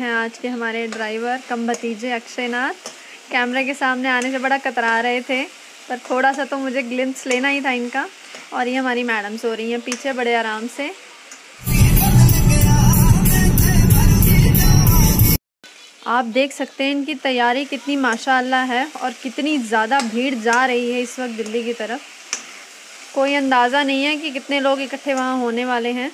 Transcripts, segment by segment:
हैं आज के हमारे ड्राइवर कम भतीजे अक्षयनाथ। कैमरे के सामने आने से बड़ा कतरा रहे थे, पर थोड़ा सा तो मुझे ग्लिम्स लेना ही था इनका। और ये हमारी मैडम सो रही हैं पीछे बड़े आराम से। आप देख सकते हैं इनकी तैयारी कितनी माशाअल्लाह है और कितनी ज़्यादा भीड़ जा रही है इस वक्त दिल्ली की तरफ। कोई अंदाज़ा नहीं है कि कितने लोग इकट्ठे वहाँ होने वाले हैं।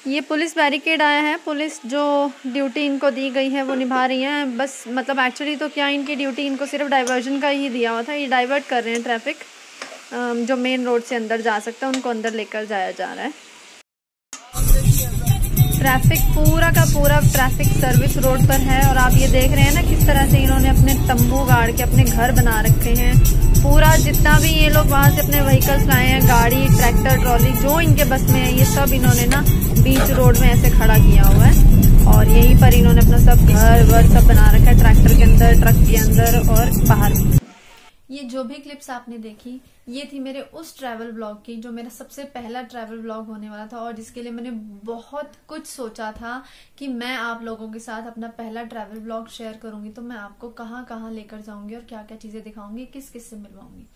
ये पुलिस बैरिकेड आया है, पुलिस जो ड्यूटी इनको दी गई है वो निभा रही हैं। बस मतलब एक्चुअली तो क्या इनकी ड्यूटी इनको सिर्फ डाइवर्जन का ही दिया हुआ था। ये डाइवर्ट कर रहे हैं ट्रैफिक, जो मेन रोड से अंदर जा सकता है उनको अंदर लेकर जाया जा रहा है। ट्रैफिक पूरा का पूरा ट्रैफिक सर्विस रोड पर है और आप ये देख रहे हैं ना किस तरह से इन्होंने अपने तंबू गाड़ के अपने घर बना रखे हैं। पूरा जितना भी ये लोग वहाँ से अपने व्हीकल्स लाए हैं, गाड़ी, ट्रैक्टर, ट्रॉली, जो इनके बस में है, ये सब इन्होंने ना बीच रोड में ऐसे खड़ा किया हुआ है। और यहीं पर इन्होंने अपना सब घर वर सब बना रखा है, ट्रैक्टर के अंदर, ट्रक के अंदर और बाहर भी। ये जो भी क्लिप्स आपने देखी ये थी मेरे उस ट्रैवल ब्लॉग की जो मेरा सबसे पहला ट्रैवल ब्लॉग होने वाला था और जिसके लिए मैंने बहुत कुछ सोचा था कि मैं आप लोगों के साथ अपना पहला ट्रैवल ब्लॉग शेयर करूंगी। तो मैं आपको कहाँ कहाँ लेकर जाऊंगी और क्या क्या चीजें दिखाऊंगी, किस किस से मिलवाऊंगी।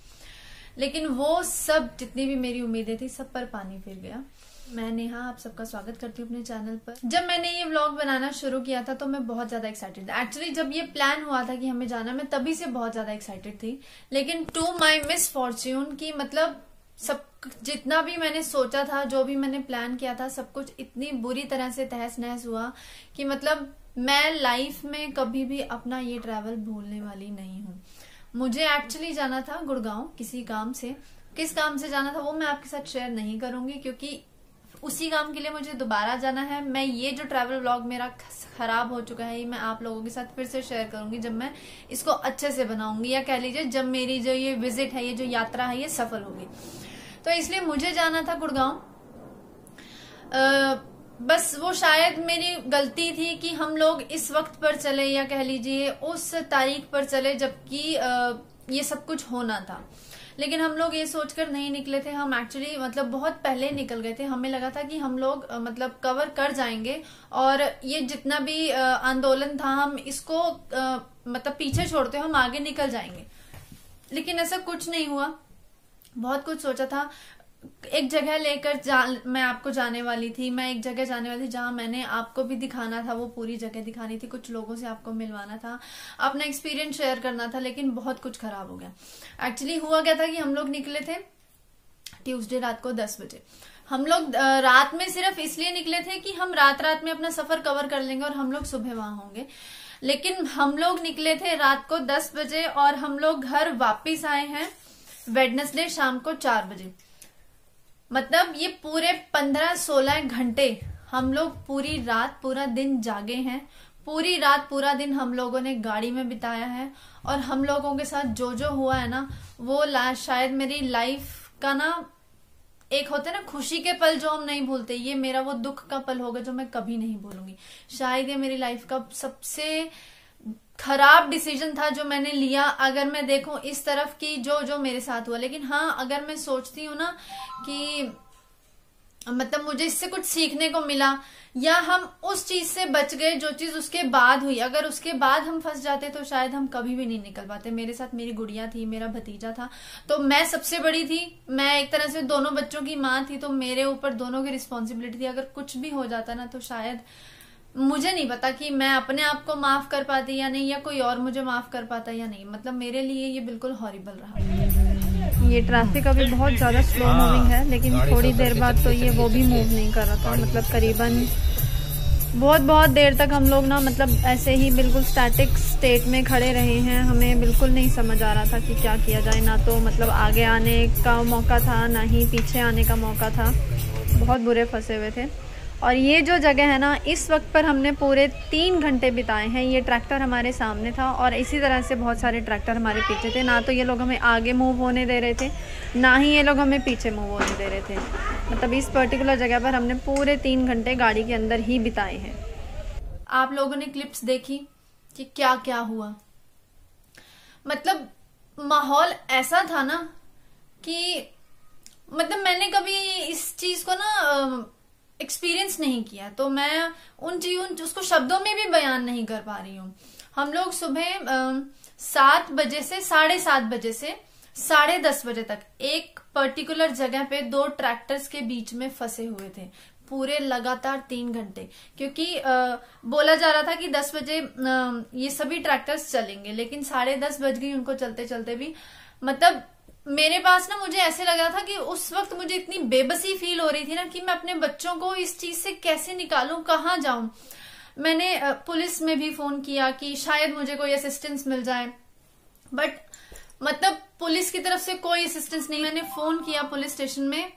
लेकिन वो सब जितनी भी मेरी उम्मीदें थी सब पर पानी फिर गया। मैं नेहा आप सबका स्वागत करती हूँ अपने चैनल पर। जब मैंने ये व्लॉग बनाना शुरू किया था तो मैं बहुत ज्यादा एक्साइटेड थी। एक्चुअली जब ये प्लान हुआ था कि हमें जाना, मैं तभी से बहुत ज्यादा एक्साइटेड थी। लेकिन टू माई मिसफॉर्च्यून की मतलब सब जितना भी मैंने सोचा था, जो भी मैंने प्लान किया था, सब कुछ इतनी बुरी तरह से तहस नहस हुआ कि मतलब मैं लाइफ में कभी भी अपना ये ट्रैवल भूलने वाली नहीं हूँ। मुझे एक्चुअली जाना था गुड़गांव किसी काम से। किस काम से जाना था वो मैं आपके साथ शेयर नहीं करूंगी क्योंकि उसी काम के लिए मुझे दोबारा जाना है। मैं ये जो ट्रैवल व्लॉग मेरा खराब हो चुका है ये मैं आप लोगों के साथ फिर से शेयर करूंगी जब मैं इसको अच्छे से बनाऊंगी, या कह लीजिए जब मेरी जो ये विजिट है, ये जो यात्रा है, ये सफल होगी। तो इसलिए मुझे जाना था गुड़गांव। बस वो शायद मेरी गलती थी कि हम लोग इस वक्त पर चले, या कह लीजिए उस तारीख पर चले जबकि ये सब कुछ होना था। लेकिन हम लोग ये सोचकर नहीं निकले थे। हम एक्चुअली मतलब बहुत पहले निकल गए थे। हमें लगा था कि हम लोग मतलब कवर कर जाएंगे और ये जितना भी आंदोलन था हम इसको मतलब पीछे छोड़ते हम आगे निकल जाएंगे। लेकिन ऐसा कुछ नहीं हुआ। बहुत कुछ सोचा था। एक जगह लेकर मैं आपको जाने वाली थी। मैं एक जगह जाने वाली थी जहां मैंने आपको भी दिखाना था, वो पूरी जगह दिखानी थी, कुछ लोगों से आपको मिलवाना था, अपना एक्सपीरियंस शेयर करना था। लेकिन बहुत कुछ खराब हो गया। एक्चुअली हुआ क्या था कि हम लोग निकले थे ट्यूसडे रात को 10 बजे। हम लोग रात में सिर्फ इसलिए निकले थे कि हम रात में अपना सफर कवर कर लेंगे और हम लोग सुबह वहां होंगे। लेकिन हम लोग निकले थे रात को 10 बजे और हम लोग घर वापिस आए हैं वेडनेसडे शाम को 4 बजे। मतलब ये पूरे 15-16 घंटे हम लोग पूरी रात पूरा दिन जागे हैं। पूरी रात पूरा दिन हम लोगों ने गाड़ी में बिताया है और हम लोगों के साथ जो जो हुआ है ना वो शायद मेरी लाइफ का ना एक होते ना खुशी के पल जो हम नहीं भूलते, ये मेरा वो दुख का पल होगा जो मैं कभी नहीं भूलूंगी। शायद ये मेरी लाइफ का सबसे खराब डिसीजन था जो मैंने लिया, अगर मैं देखूं इस तरफ की जो मेरे साथ हुआ। लेकिन हाँ, अगर मैं सोचती हूँ ना कि मतलब मुझे इससे कुछ सीखने को मिला या हम उस चीज से बच गए जो चीज उसके बाद हुई, अगर उसके बाद हम फंस जाते तो शायद हम कभी भी नहीं निकल पाते। मेरे साथ मेरी गुड़िया थी, मेरा भतीजा था, तो मैं सबसे बड़ी थी। मैं एक तरह से दोनों बच्चों की माँ थी, तो मेरे ऊपर दोनों की रिस्पॉन्सिबिलिटी थी। अगर कुछ भी हो जाता ना तो शायद मुझे नहीं पता कि मैं अपने आप को माफ कर पाती या नहीं, या कोई और मुझे माफ कर पाता या नहीं। मतलब मेरे लिए ये बिल्कुल हॉरिबल रहा। ये ट्रैफिक अभी बहुत ज्यादा स्लो मूविंग है, लेकिन थोड़ी देर बाद तो ये वो भी मूव नहीं कर रहा था। मतलब करीबन बहुत देर तक हम लोग ना मतलब ऐसे ही बिल्कुल स्टैटिक स्टेट में खड़े रहे हैं। हमें बिल्कुल नहीं समझ आ रहा था कि क्या किया जाए। ना तो मतलब आगे आने का मौका था, ना ही पीछे आने का मौका था। बहुत बुरे फंसे हुए थे। और ये जो जगह है ना, इस वक्त पर हमने पूरे 3 घंटे बिताए हैं। ये ट्रैक्टर हमारे सामने था और इसी तरह से बहुत सारे ट्रैक्टर हमारे पीछे थे। ना तो ये लोग हमें आगे मूव होने दे रहे थे, ना ही ये लोग हमें पीछे मूव होने दे रहे थे। मतलब इस पर्टिकुलर जगह पर हमने पूरे 3 घंटे गाड़ी के अंदर ही बिताए हैं। आप लोगों ने क्लिप्स देखी कि क्या क्या हुआ। मतलब माहौल ऐसा था ना कि मतलब मैंने कभी इस चीज को ना एक्सपीरियंस नहीं किया, तो मैं उसको शब्दों में भी बयान नहीं कर पा रही हूँ। हम लोग सुबह 7 बजे से 7:30 बजे से 10:30 बजे तक एक पर्टिकुलर जगह पे 2 ट्रैक्टर्स के बीच में फंसे हुए थे, पूरे लगातार 3 घंटे, क्योंकि बोला जा रहा था कि 10 बजे ये सभी ट्रैक्टर्स चलेंगे, लेकिन 10:30 बज गई उनको चलते चलते भी। मतलब मेरे पास ना, मुझे ऐसे लग रहा था कि उस वक्त मुझे इतनी बेबसी फील हो रही थी ना कि मैं अपने बच्चों को इस चीज से कैसे निकालूं, कहाँ जाऊं। मैंने पुलिस में भी फोन किया कि शायद मुझे कोई असिस्टेंस मिल जाए, बट मतलब पुलिस की तरफ से कोई असिस्टेंस नहीं। मैंने फोन किया पुलिस स्टेशन में,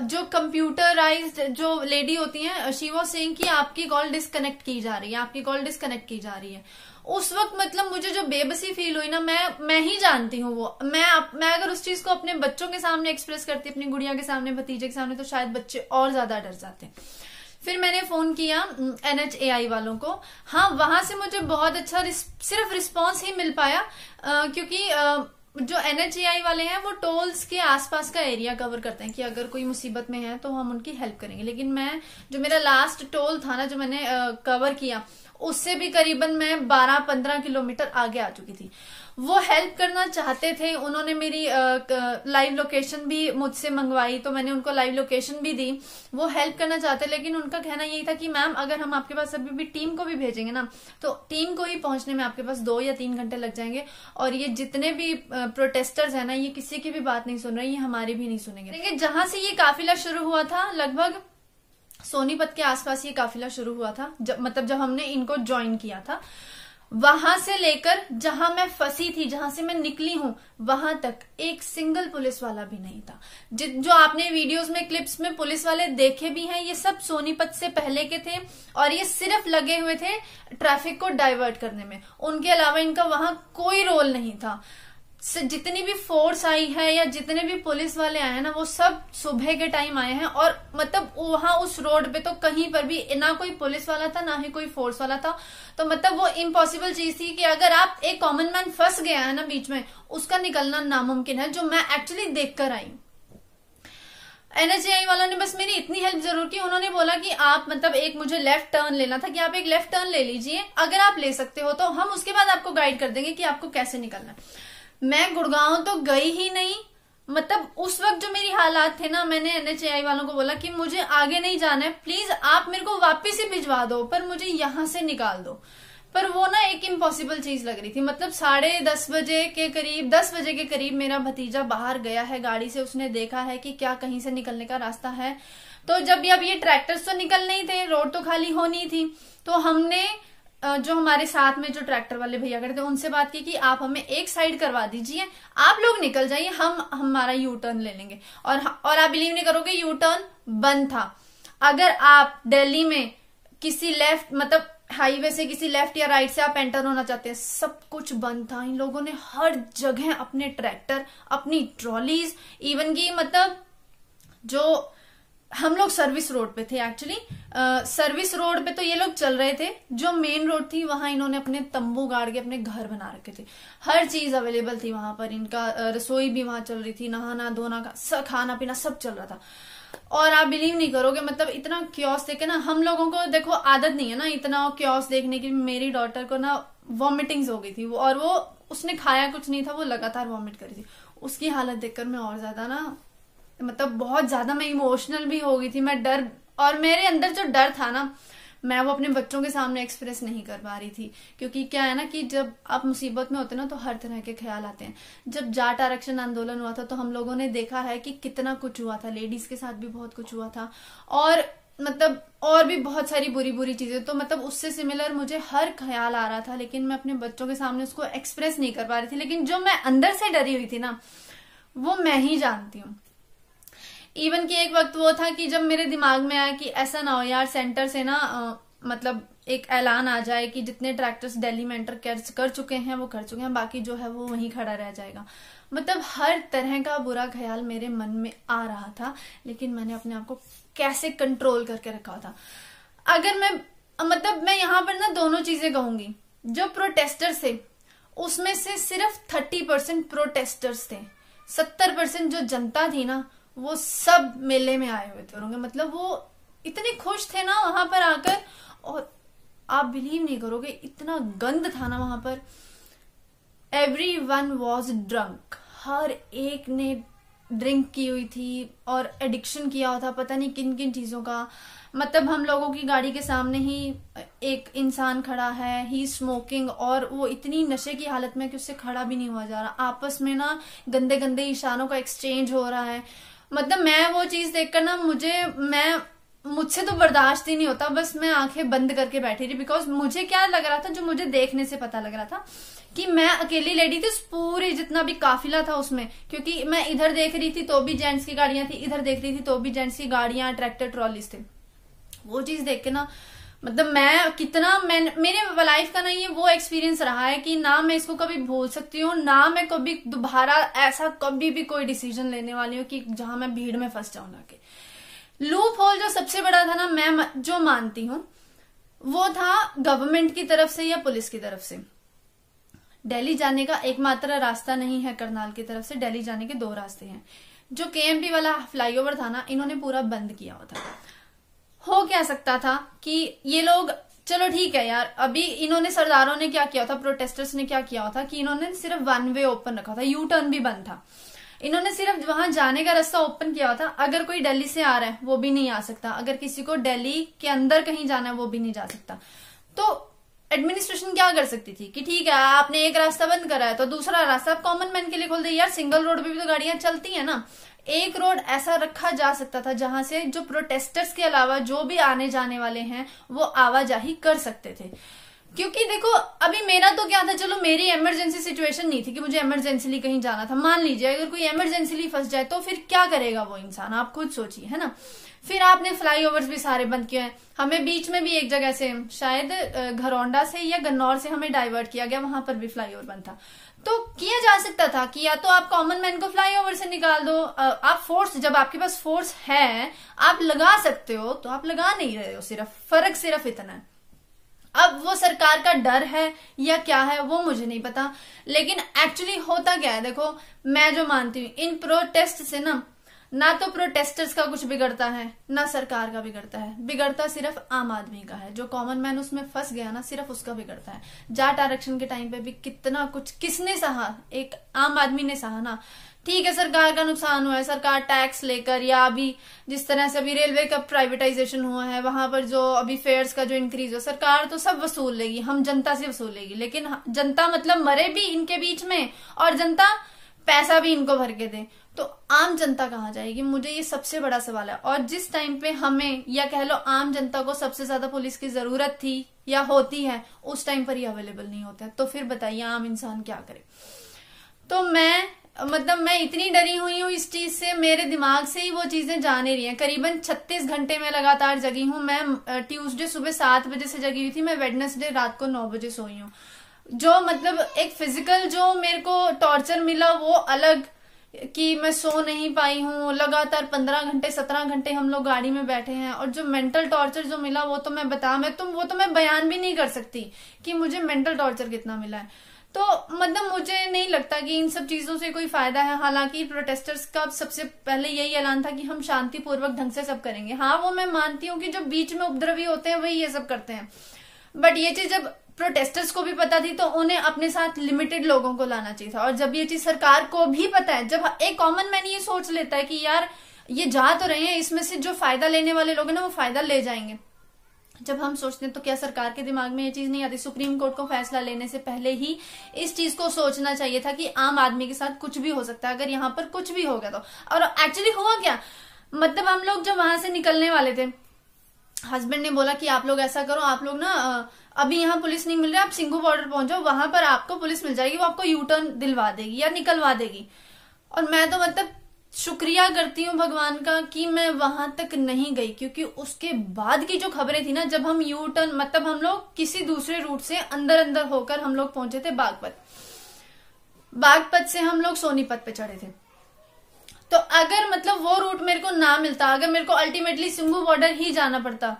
जो कंप्यूटराइज्ड जो लेडी होती हैं, शी वाज सेइंग कि आपकी कॉल डिस्कनेक्ट की जा रही है, आपकी कॉल डिस्कनेक्ट की जा रही है। उस वक्त मतलब मुझे जो बेबसी फील हुई ना, मैं ही जानती हूँ वो। मैं अगर उस चीज को अपने बच्चों के सामने एक्सप्रेस करती, अपनी गुड़िया के सामने, भतीजे के सामने, तो शायद बच्चे और ज्यादा डर जाते। फिर मैंने फोन किया NHAI वालों को। हाँ, वहां से मुझे बहुत अच्छा सिर्फ रिस्पॉन्स ही मिल पाया, क्योंकि जो NHAI वाले हैं वो टोल्स के आसपास का एरिया कवर करते हैं कि अगर कोई मुसीबत में है तो हम उनकी हेल्प करेंगे। लेकिन जो मेरा लास्ट टोल था ना, जो मैंने कवर किया, उससे भी करीबन मैं 12-15 किलोमीटर आगे आ चुकी थी। वो हेल्प करना चाहते थे, उन्होंने मेरी लाइव लोकेशन भी मुझसे मंगवाई, तो मैंने उनको लाइव लोकेशन भी दी। वो हेल्प करना चाहते, लेकिन उनका कहना यही था कि मैम अगर हम आपके पास अभी भी टीम को भी भेजेंगे ना, तो टीम को ही पहुंचने में आपके पास 2 या 3 घंटे लग जाएंगे, और ये जितने भी प्रोटेस्टर्स है ना, ये किसी की भी बात नहीं सुन रहे, ये हमारी भी नहीं सुनेंगे। देखिए, जहां से ये काफिला शुरू हुआ था, लगभग सोनीपत के आसपास ये काफिला शुरू हुआ था, जब हमने इनको ज्वाइन किया था, वहां से लेकर जहां मैं फंसी थी, जहां से मैं निकली हूं, वहां तक एक सिंगल पुलिस वाला भी नहीं था। जो आपने वीडियोस में, क्लिप्स में पुलिस वाले देखे भी हैं, ये सब सोनीपत से पहले के थे, और ये सिर्फ लगे हुए थे ट्रैफिक को डाइवर्ट करने में। उनके अलावा इनका वहां कोई रोल नहीं था। जितनी भी फोर्स आई है या जितने भी पुलिस वाले आए हैं ना, वो सब सुबह के टाइम आए हैं, और मतलब वहां उस रोड पे तो कहीं पर भी ना कोई पुलिस वाला था, ना ही कोई फोर्स वाला था। तो मतलब वो इम्पॉसिबल चीज थी कि अगर आप एक कॉमन मैन फंस गया है ना बीच में, उसका निकलना नामुमकिन है, जो मैं एक्चुअली देख कर आई। NHAI वालों ने बस मेरी इतनी हेल्प जरूर की। उन्होंने बोला कि आप मतलब एक मुझे लेफ्ट टर्न लेना था, कि आप एक लेफ्ट टर्न ले लीजिए, अगर आप ले सकते हो तो हम उसके बाद आपको गाइड कर देंगे कि आपको कैसे निकलना है। मैं गुड़गांव तो गई ही नहीं। मतलब उस वक्त जो मेरी हालात थे ना, मैंने NHAI वालों को बोला कि मुझे आगे नहीं जाना है, प्लीज आप मेरे को वापस ही भिजवा दो, पर मुझे यहां से निकाल दो। पर वो ना एक इम्पॉसिबल चीज लग रही थी। मतलब 10:30 बजे के करीब, 10 बजे के करीब मेरा भतीजा बाहर गया है गाड़ी से, उसने देखा है कि क्या कहीं से निकलने का रास्ता है। तो जब ये ट्रैक्टर्स तो निकल नहीं थे, रोड तो खाली होनी थी, तो हमने जो हमारे साथ में जो ट्रैक्टर वाले भैया खड़े थे, उनसे बात की कि आप हमें एक साइड करवा दीजिए, आप लोग निकल जाइए, हम हमारा यू टर्न ले लेंगे। और आप बिलीव नहीं करोगे, यू टर्न बंद था। अगर आप दिल्ली में किसी लेफ्ट, मतलब हाईवे से किसी लेफ्ट या राइट से आप एंटर होना चाहते हैं, सब कुछ बंद था। इन लोगों ने हर जगह अपने ट्रैक्टर, अपनी ट्रॉलीज, इवन की मतलब जो हम लोग सर्विस रोड पे थे, एक्चुअली सर्विस रोड पे तो ये लोग चल रहे थे, जो मेन रोड थी वहां इन्होंने अपने तंबू गाड़ के अपने घर बना रखे थे। हर चीज अवेलेबल थी वहां पर, इनका रसोई भी वहां चल रही थी, नहाना धोना का खाना पीना सब चल रहा था। और आप बिलीव नहीं करोगे, मतलब इतना क्योस देखे ना, हम लोगों को देखो आदत नहीं है ना इतना क्योस देखने की। मेरी डॉटर को ना वॉमिटिंग्स हो गई थी, और वो उसने खाया कुछ नहीं था, वो लगातार वॉमिट कर रही थी। उसकी हालत देखकर मैं और ज्यादा ना, मतलब बहुत ज्यादा मैं इमोशनल भी हो गई थी। मैं डर, और मेरे अंदर जो डर था ना, मैं वो अपने बच्चों के सामने एक्सप्रेस नहीं कर पा रही थी। क्योंकि क्या है ना कि जब आप मुसीबत में होते ना, तो हर तरह के ख्याल आते हैं। जब जाट आरक्षण आंदोलन हुआ था, तो हम लोगों ने देखा है कि कितना कुछ हुआ था, लेडीज के साथ भी बहुत कुछ हुआ था, और मतलब और भी बहुत सारी बुरी बुरी चीजें। तो मतलब उससे सिमिलर मुझे हर ख्याल आ रहा था, लेकिन मैं अपने बच्चों के सामने उसको एक्सप्रेस नहीं कर पा रही थी। लेकिन जो मैं अंदर से डरी हुई थी ना, वो मैं ही जानती हूँ। इवन कि एक वक्त वो था कि जब मेरे दिमाग में आया कि ऐसा ना हो यार, सेंटर से ना मतलब एक ऐलान आ जाए कि जितने ट्रैक्टर्स दिल्ली में एंटर कर चुके हैं वो कर चुके हैं, बाकी जो है वो वहीं खड़ा रह जाएगा। मतलब हर तरह का बुरा ख्याल मेरे मन में आ रहा था, लेकिन मैंने अपने आप को कैसे कंट्रोल करके रखा था। अगर मैं यहाँ पर ना दोनों चीजें कहूंगी। जो प्रोटेस्टर्स थे उसमें से सिर्फ 30% प्रोटेस्टर्स थे, 70% जो जनता थी ना, वो सब मेले में आए हुए थे। मतलब वो इतने खुश थे ना वहां पर आकर, और आप बिलीव नहीं करोगे इतना गंद था ना वहां पर। everyone was drunk, हर एक ने ड्रिंक की हुई थी और एडिक्शन किया हुआ था पता नहीं किन किन चीजों का। मतलब हम लोगों की गाड़ी के सामने ही एक इंसान खड़ा है, ही स्मोकिंग, और वो इतनी नशे की हालत में कि उससे खड़ा भी नहीं हुआ जा रहा। आपस में ना गंदे गंदे इशारों का एक्सचेंज हो रहा है। मतलब मैं वो चीज देखकर ना मुझसे तो बर्दाश्त ही नहीं होता, बस मैं आंखें बंद करके बैठी रही। बिकॉज मुझे क्या लग रहा था, जो मुझे देखने से पता लग रहा था कि मैं अकेली लेडी थी पूरी जितना भी काफिला था उसमें, क्योंकि मैं इधर देख रही थी तो भी जेंट्स की गाड़ियां थी, इधर देख रही थी तो भी जेंट्स की गाड़ियां, ट्रैक्टर, ट्रॉलीज थे। वो चीज देख के ना मतलब मेरे लाइफ का ना ये वो एक्सपीरियंस रहा है कि ना मैं इसको कभी भूल सकती हूँ, ना मैं कभी दोबारा ऐसा कभी भी कोई डिसीजन लेने वाली हूँ कि जहां मैं भीड़ में फंस जाऊं ना के। लूप होल जो सबसे बड़ा था ना, मैं जो मानती हूँ वो था गवर्नमेंट की तरफ से या पुलिस की तरफ से। दिल्ली जाने का एकमात्र रास्ता नहीं है करनाल की तरफ से, दिल्ली जाने के 2 रास्ते हैं। जो केएमपी वाला फ्लाईओवर था ना, इन्होंने पूरा बंद किया हुआ था। हो क्या सकता था कि ये लोग, चलो ठीक है यार, अभी इन्होंने सरदारों ने क्या किया था, प्रोटेस्टर्स ने क्या किया हुआ था कि इन्होंने सिर्फ 1 वे ओपन रखा था, यू टर्न भी बंद था। इन्होंने सिर्फ वहां जाने का रास्ता ओपन किया हुआ था। अगर कोई दिल्ली से आ रहा है वो भी नहीं आ सकता, अगर किसी को दिल्ली के अंदर कहीं जाना है वो भी नहीं जा सकता। तो एडमिनिस्ट्रेशन क्या कर सकती थी कि ठीक है आपने एक रास्ता बंद करा है तो दूसरा रास्ता आप कॉमन मैन के लिए खोल दे। यार सिंगल रोड पे भी तो गाड़ियां चलती है ना। एक रोड ऐसा रखा जा सकता था जहां से जो प्रोटेस्टर्स के अलावा जो भी आने जाने वाले हैं वो आवाजाही कर सकते थे। क्योंकि देखो अभी मेरा तो क्या था, चलो मेरी इमरजेंसी सिचुएशन नहीं थी कि मुझे इमरजेंसीली कहीं जाना था। मान लीजिए अगर कोई इमरजेंसीली फंस जाए तो फिर क्या करेगा वो इंसान, आप खुद सोचिए, है ना। फिर आपने फ्लाईओवर्स भी सारे बंद किए हैं। हमें बीच में भी एक जगह से शायद घरौंडा से या गन्नौर से हमें डाइवर्ट किया गया, वहां पर भी फ्लाईओवर बंद था। तो किया जा सकता था कि या तो आप कॉमन मैन को फ्लाईओवर से निकाल दो, आप फोर्स, जब आपके पास फोर्स है आप लगा सकते हो, तो आप लगा नहीं रहे हो। फर्क सिर्फ इतना है। अब वो सरकार का डर है या क्या है वो मुझे नहीं पता, लेकिन एक्चुअली होता क्या है, देखो मैं जो मानती हूँ इन प्रोटेस्ट से ना तो प्रोटेस्टर्स का कुछ बिगड़ता है ना सरकार का बिगड़ता है, बिगड़ता सिर्फ आम आदमी का है। जो कॉमन मैन उसमें फंस गया ना, सिर्फ उसका बिगड़ता है। जाट आरक्षण के टाइम पे भी कितना कुछ किसने सहा, एक आम आदमी ने सहा ना। ठीक है सरकार का नुकसान हुआ है, सरकार टैक्स लेकर, या अभी जिस तरह से अभी रेलवे का प्राइवेटाइजेशन हुआ है वहां पर जो अभी फेयर्स का जो इंक्रीज हो, सरकार तो सब वसूल लेगी, हम जनता से वसूल लेगी। लेकिन जनता मतलब मरे भी इनके बीच में और जनता पैसा भी इनको भर के दे, तो आम जनता कहाँ जाएगी? मुझे ये सबसे बड़ा सवाल है। और जिस टाइम पे हमें या कह लो आम जनता को सबसे ज्यादा पुलिस की जरूरत थी या होती है, उस टाइम पर ही अवेलेबल नहीं होता है, तो फिर बताइए आम इंसान क्या करे। तो मैं इतनी डरी हुई हूँ इस चीज से, मेरे दिमाग से ही वो चीजें जा नहीं रही हैं। करीबन 36 घंटे में लगातार जगी हूँ मैं। ट्यूसडे सुबह 7 बजे से जगी हुई थी, मैं वेडनेसडे रात को 9 बजे सोई हूँ। जो मतलब एक फिजिकल जो मेरे को टॉर्चर मिला वो अलग, कि मैं सो नहीं पाई हूँ लगातार 15 घंटे 17 घंटे हम लोग गाड़ी में बैठे हैं, और जो मेंटल टॉर्चर जो मिला वो तो मैं बयान भी नहीं कर सकती कि मुझे मेंटल टॉर्चर कितना मिला है। तो मतलब मुझे नहीं लगता कि इन सब चीजों से कोई फायदा है। हालांकि प्रोटेस्टर्स का सबसे पहले यही ऐलान था कि हम शांतिपूर्वक ढंग से सब करेंगे। हाँ वो मैं मानती हूँ कि जो बीच में उपद्रवी होते हैं वही ये सब करते हैं, बट ये चीज जब प्रोटेस्टर्स को भी पता थी तो उन्हें अपने साथ लिमिटेड लोगों को लाना चाहिए था। और जब ये चीज सरकार को भी पता है, जब एक कॉमन मैन ये सोच लेता है कि यार ये जा तो रहे हैं, इसमें से जो फायदा लेने वाले लोग हैं ना वो फायदा ले जाएंगे, जब हम सोचते हैं तो क्या सरकार के दिमाग में ये चीज नहीं आती? सुप्रीम कोर्ट को फैसला लेने से पहले ही इस चीज को सोचना चाहिए था कि आम आदमी के साथ कुछ भी हो सकता है अगर यहाँ पर कुछ भी हो गया तो। और एक्चुअली हुआ क्या, मतलब हम लोग जब वहां से निकलने वाले थे, हस्बैंड ने बोला कि आप लोग ऐसा करो, आप लोग ना अभी यहाँ पुलिस नहीं मिल रही, आप सिंघू बॉर्डर पहुंच जाओ, वहां पर आपको पुलिस मिल जाएगी, वो आपको यू टर्न दिलवा देगी या निकलवा देगी। और मैं तो मतलब शुक्रिया करती हूँ भगवान का कि मैं वहां तक नहीं गई, क्योंकि उसके बाद की जो खबरें थी ना, जब हम यू टर्न मतलब हम लोग किसी दूसरे रूट से अंदर होकर हम लोग पहुंचे थे बागपत से हम लोग सोनीपत पे चढ़े थे। तो अगर मतलब वो रूट मेरे को ना मिलता, अगर मेरे को अल्टीमेटली सिंघू बॉर्डर ही जाना पड़ता,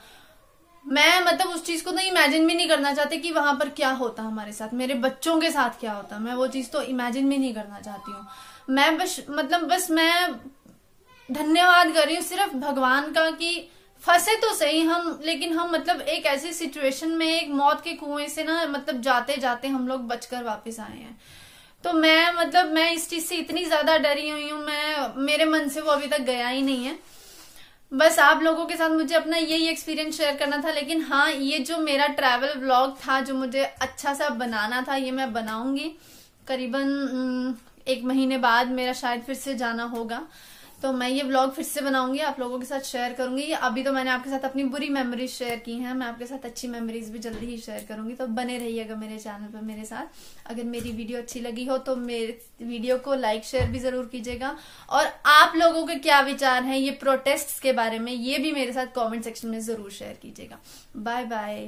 मैं मतलब उस चीज को तो इमेजिन भी नहीं करना चाहती कि वहां पर क्या होता हमारे साथ, मेरे बच्चों के साथ क्या होता। मैं वो चीज तो इमेजिन भी नहीं करना चाहती हूँ। मैं बस मैं धन्यवाद कर रही हूँ सिर्फ भगवान का कि फंसे तो सही हम, लेकिन हम मतलब एक ऐसी सिचुएशन में एक मौत के कुएं से ना मतलब जाते जाते हम लोग बचकर वापस आए हैं। तो मैं इस चीज से इतनी ज्यादा डरी हुई हूँ, मेरे मन से वो अभी तक गया ही नहीं है। बस आप लोगों के साथ मुझे अपना यही एक्सपीरियंस शेयर करना था। लेकिन हाँ, ये जो मेरा ट्रैवल व्लॉग था जो मुझे अच्छा सा बनाना था, ये मैं बनाऊंगी। करीबन 1 महीने बाद मेरा शायद फिर से जाना होगा, तो मैं ये व्लॉग फिर से बनाऊंगी, आप लोगों के साथ शेयर करूंगी। अभी तो मैंने आपके साथ अपनी बुरी मेमोरीज शेयर की हैं, मैं आपके साथ अच्छी मेमोरीज भी जल्दी ही शेयर करूंगी। तो बने रहिएगा मेरे चैनल पर मेरे साथ। अगर मेरी वीडियो अच्छी लगी हो तो मेरे वीडियो को लाइक शेयर भी जरूर कीजिएगा। और आप लोगों के क्या विचार हैं ये प्रोटेस्ट के बारे में, ये भी मेरे साथ कॉमेंट सेक्शन में जरूर शेयर कीजिएगा। Bye bye.